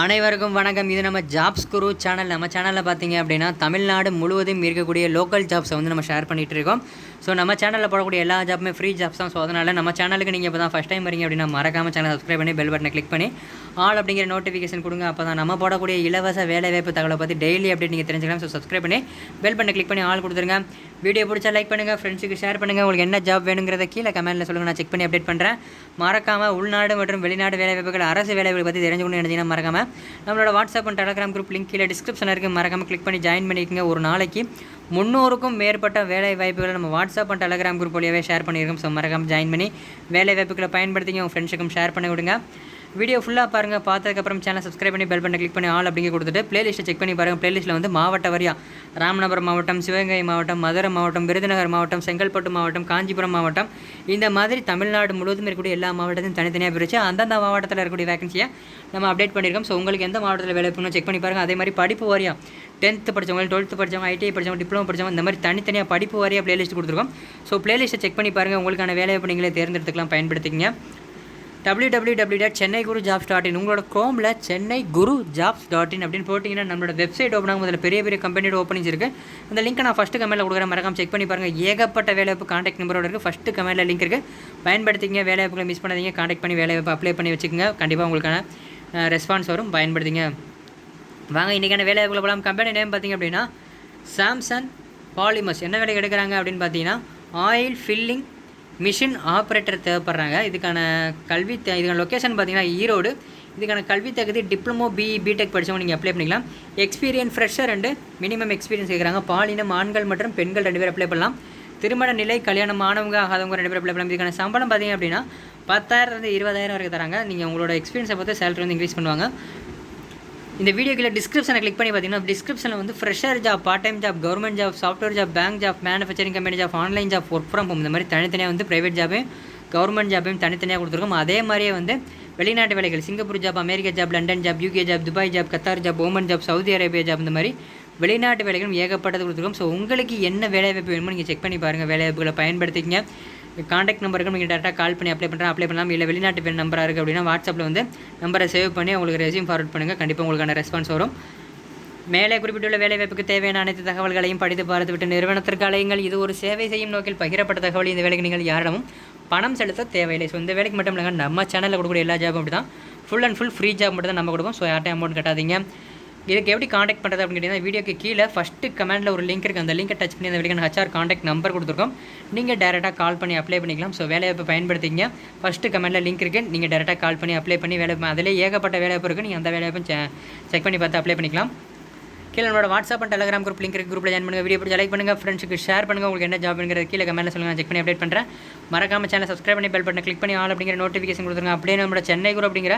அனைவருக்கும் வணக்கம். இது நம்ம ஜாப்ஸ் குரு சேனல். நம்ம சேனலில் பார்த்தீங்க அப்படின்னா தமிழ்நாடு முழுவதும் இருக்கக்கூடிய லோக்கல் ஜாப்ஸை வந்து நம்ம ஷேர் பண்ணிகிட்டு இருக்கோம். ஸோ நம்ம சேனலில் போடக்கூடிய எல்லா ஜாப்புமே ஃப்ரீ ஜாப்ஸ் தான். ஸோ அதனால் நம்ம சேனலுக்கு நீங்கள் இப்போ தான் ஃபஸ்ட் டைம் வரீங்க அப்படின்னா மறக்காமல் சேனல் சப்ஸ்கிரைப் பண்ணி பெல் பட்டனை கிளிக் பண்ணி ஆல் அப்படிங்கிற நோட்டிஃபிகேஷன் கொடுங்க. அப்போ தான் நம்ம போடக்கூடிய இலவச வேலைவாய்ப்பு தகவலை பற்றி டெய்லி அப்டேட் நீங்கள் தெரிஞ்சுக்கலாம். ஸோ சப்ஸ்கிரைப் பண்ணி பெல் பட்டனை கிளிக் பண்ணி ஆல் கொடுத்துருங்க. வீடியோ பிடிச்சா லைக் பண்ணுங்கள், ஃப்ரெண்ட்ஸுக்கு ஷேர் பண்ணுங்கள். உங்களுக்கு என்ன ஜாப் வேணுங்கிறத கீழே கமெண்ட்டில் சொல்லுங்கள், நான் செக் பண்ணி அப்டேட் பண்ணுறேன். மறக்காமல் உள்நாடு மற்றும் வெளிநாடு வேலைவாய்ப்புகள், அரசு வேலைவாய்ப்பு பற்றி தெரிஞ்சுக்கணும்னு நினைச்சிங்கன்னா மறக்காமல் நம்மளோட WhatsApp and Telegram group link கீழே டிஸ்கிரிப்ஷனில் இருக்குது, மறக்காமல் கிளிக் பண்ணி ஜாயின் பண்ணிக்கோங்க. ஒரு நாளைக்கு 300க்கும் மேற்பட்ட வேலை வாய்ப்புகளை நம்ம வாட்ஸ்அப் அண்ட் டெலகிராம் குரூப் வழியாகவே ஷேர் பண்ணியிருக்கோம். ஸோ மறக்காமல் ஜாயின் பண்ணி வேலை வாய்ப்புகளை பயன்படுத்திங்க, உங்கள் ஃப்ரெண்ட்ஸுக்கும் ஷேர் பண்ணி விடுங்க. வீடியோ ஃபுல்லாக பாருங்கள். பார்த்ததுக்கப்புறம் சேனல் சப்ஸ்கிரைப் பண்ணி பெல் பட்டனை கிளிக் பண்ணி ஆல் அப்படிங்க கொடுத்துட்டு பிளேலிஸ்ட்டை செக் பண்ணி பாருங்கள். பிளேலிஸ்ட்டில் வந்து மாவட்ட வாரியாக ராமநாதபுரம் மாவட்டம், சிவகங்கை மாவட்டம், மதுரை மாவட்டம், விருதுநகர் மாவட்டம், செங்கல்பட்டு மாவட்டம், காஞ்சிபுரம் மாவட்டம், இந்த மாதிரி தமிழ்நாடு முழுவதும் இருக்கக்கூடிய எல்லா மாவட்டத்தையும் தனித்தனியாக பிரித்து அந்தந்த மாவட்டத்தில் இருக்கக்கூடிய வேகன்சியை நம்ம அப்டேட் பண்ணியிருக்கோம். ஸோ உங்களுக்கு எந்த மாவட்டத்தில் வேலை பண்ணணும் செக் பண்ணி பாருங்கள். அதே மாதிரி படிப்பு வாரியாக 10th படித்தவங்க, 12th படித்தவங்க, ஐடிஐ படித்தவங்க, டிப்ளமோ படித்தவங்க, இந்த மாதிரி தனித்தனியாக படிப்பு வாரியாக பிளேலிஸ்ட் கொடுத்துருக்கோம். ஸோ பிளேலிஸ்ட்டை செக் பண்ணி பாருங்கள். உங்களுக்கான வேலைவாய்ப்பு நீங்களே தேர்ந்தெடுத்துக்கலாம், பயன்படுத்திக்கங்க. www.chennaiGuruJobs.in உங்களோட க்ரோமில் ChennaiGuruJobs.in அப்படின்னு போட்டிங்கன்னா நம்மளோட வெப்சைட் ஓப்பன் ஆகும். அதில் பெரிய பெரிய கம்பெனியோட ஓப்பனிங்ஸ் இருக்குது. அந்த லிங்க்கை நான் ஃபஸ்ட்டு கமெண்ட்டில் கொடுக்குறேன், மறக்காம செக் பண்ணி பாருங்கள். ஏகப்பட்ட வேலைவாய்ப்பு காண்டாக்ட் நம்பரோட இருக்குது. ஃபஸ்ட்டு கமெண்ட்டில் லிங்க் இருக்குது, பயன்படுத்திங்க. வேலைவாய்ப்புகளை மிஸ் பண்ணாதீங்க, காண்டாக்ட் பண்ணி வேலைவாய்ப்பு அப்ளை பண்ணி வச்சுக்கோங்க. கண்டிப்பாக உங்களுக்கான ரெஸ்பான்ஸ் வரும், பயன்படுத்திங்க. வாங்க இன்றைக்கான வேலைவாய்ப்புகளை போகலாம். கம்பெனி நேம் பார்த்திங்க அப்படின்னா சாம்சங் பாலிமர்ஸ். என்ன வேலை எடுக்கிறாங்க அப்படின்னு பார்த்தீங்கன்னா ஆயில் ஃபில்லிங் மிஷின் ஆப்ரேட்டர் தேவைப்படுறாங்க. இதுக்கான இதுக்கான லொக்கேஷன் பார்த்தீங்கன்னா ஈரோடு. இதுக்கான கல்வி தகுதி டிப்ளமோ, பிடெக் படித்தவங்க நீங்கள் அப்ளை பண்ணிக்கலாம். Experience fresher and minimum experience கேட்குறாங்க. பாலினம் ஆண்கள் மற்றும் பெண்கள் 2 பேர் அப்ளை பண்ணலாம். திருமண நிலை, கல்யாணம் ஆனவங்க ஆகாதவங்க 2 பேர் அப்ளை பண்ணலாம். இதுக்கான சம்பளம் பார்த்தீங்க அப்படின்னா 10,000 20,000 வரைக்கும் தராங்க. நீங்கள் உங்களோட எக்ஸ்பீரியன்ஸை பார்த்து சேலரி வந்து இன்க்ரீஸ் பண்ணுவாங்க. இந்த வீடியோக்கில் டிஸ்கிரிப்ஷனை கிளிக் பண்ணி பார்த்தீங்கன்னா டிஸ்கிரிப்ஷனில் வந்து fresher job, part time job, government job, software job, bank job, manufacturing company job, online job, work from home, இந்த மாதிரி தனித்தனியாக வந்து ப்ரைவேட் ஜாபையும் கவர்மெண்ட் ஜாபையும் தனித்தனியாக கொடுத்துருக்கோம். அதே மாதிரியே வந்து வெளிநாட்டு வேலைகள், Singapore job, America job, London job, UK job, Dubai job, Qatar job, Oman job, Saudi Arabia job, இந்த மாதிரி வெளிநாட்டு வேலைகளும் ஏகப்பட்டது கொடுத்துருக்கோம். ஸோ உங்களுக்கு என்ன வேலைவாய்ப்பு வேணுமோ நீங்கள் செக் பண்ணி பாருங்கள். வேலைவாய்ப்புகளை பயன்படுத்திங்க. காண்டாக்ட் நம்பருக்கு நீங்கள் டேரெக்டாக கால் பண்ணி அப்ளை பண்ணலாம். இல்லை வெளிநாட்டு பேர் நம்பராக இருக்குது அப்படின்னா வாட்ஸ்அப்பில் வந்து நம்பரை சேவ் பண்ணி உங்களுக்கு ரெஸ்யூம் ஃபார்வர்ட் பண்ணுங்கள். கண்டிப்பாக உங்களுக்கான ரெஸ்பான்ஸ் வரும். மேலே குறிப்பிட்டுள்ள வேலைவாய்ப்புக்கு தேவையான அனைத்து தகவல்களையும் படித்து பார்த்துவிட்டு நிறுவனத்திற்கு அலையுங்கள். இது ஒரு சேவை செய்யும் நோக்கில் பகிரப்பட்ட தகவல். இந்த வேலைக்கு நீங்கள் யாரிடமும் பணம் செலுத்த தேவையில்லை. ஸோ இந்த வேலைக்கு மட்டும் இல்லைங்க, நம்ம சேனலில் கொடுக்கக்கூடிய எல்லா ஜாபும் அப்படி தான் full and full free job மட்டும் தான் நம்ம கொடுப்போம். ஸோ யார்ட்டையும் அமௌண்ட் கட்டாதீங்க. இதுக்கு எப்படி காண்டாக்ட் பண்ணுறது அப்படின்னு கேட்டிங்கன்னா வீடியோக்கு கீழே ஃபஸ்ட்டு கமெண்ட்டில் ஒரு லிங்க் இருக்குது. அந்த லிங்கை டச் பண்ணி அந்த வீடியோக்கு HR காண்டாக்ட் நம்பர் கொடுத்துருக்கோம். நீங்கள் டேரெக்டாக கால் பண்ணி அப்ளை பண்ணிக்கலாம். ஸோ வேலைவாய்ப்பு பயன்படுத்திங்க. ஃபஸ்ட்டு கமெண்ட்டில் லிங்க் இருக்குது, நீங்கள் டேரெக்டாக கால் பண்ணி அப்ளை பண்ணி அதிலே ஏகப்பட்ட வேலைவாய்ப்பு இருக்குது. நீங்கள் அந்த வேலைவாய்ப்பும் செக் பண்ணி பார்த்து அப்ளை பண்ணிக்கலாம். கீழே நம்மளோட WhatsApp and Telegram group link இருக்குது, குரூப்பில் ஜாயின் பண்ணுங்கள். வீடியோ பிடிச்ச லைக் பண்ணுங்கள், ஃப்ரெண்ட்ஸுக்கு ஷேர் பண்ணுங்கள். உங்களுக்கு என்ன ஜாப்ங்கிறது கீழே கமெண்ட்டில் சொல்லுங்கள், நான் செக் பண்ணி அப்டேட் பண்ணுறேன். மறக்காம சேனல் சப்ஸ்கிரைப் பண்ணி பெல் பட்டனை கிளிக் பண்ணி ஆல் அப்படிங்கிற நோட்டிஃபிகேஷன் கொடுத்துருங்க. அப்படியே நம்மளோட சென்னை குரூப் அப்படிங்கிற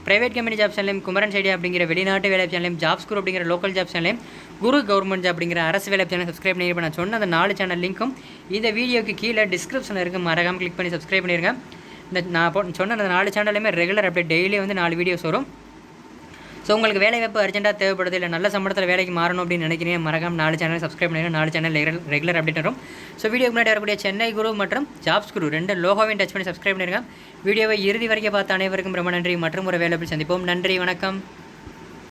பிரைவேட் கம்பெனி ஜாப் சேனலையும், குமரன் சைடியா அப்படிங்கிற வெளிநாட்டு வேலை சேனலையும், ஜாப்ஸ் குரூப் அப்படிங்கிற லோக்கல் ஜாப் சேனலையும், குரு கவர்மெண்ட் ஜாப் அப்படிங்கிற அரசு வேலை சேனல் சப்ஸ்கிரைப் பண்ணி நான் சொன்ன அந்த 4 சேனல் லிங்க்கும் இந்த வீடியோக்கு கீழே டிஸ்கிரிப்ஷனில் இருக்குது, மறக்காமல் கிளிக் பண்ணி சப்ஸ்கிரைப் பண்ணிடுங்க. இந்த நான் சொன்ன அந்த 4 சேனலுமே ரெகுலர் அப்டேட் டெய்லி வந்து 4 வீடியோஸ் வரும். ஸோ உங்களுக்கு வேலைவாய்ப்பு அர்ஜென்ட்டாக தேவைப்படுது, இல்லை நல்ல சம்பளத்தில் வேலைக்கு மாறணும் அப்படின்னு நினைக்கிறீங்க, மறக்காம 4 சேனல் சப்ஸ்கிரைப் பண்ணிடுங்க. 4 சேனல் ரெகுலர் அப்டேட் வரும். ஸோ வீடியோக்கு முன்னாடி வரக்கூடிய சென்னை குரு மற்றும் ஜாப்ஸ் குரு 2 லோகோவையும் டச் பண்ணி சப்ஸ்கிரைப் பண்ணிடுங்க. வீடியோவை இறுதி வரைக்கும் பார்த்த அனைவருக்கும் ரொம்ப நன்றி. மற்றும் ஒரு வேலையில் சந்திப்போம். நன்றி, வணக்கம்.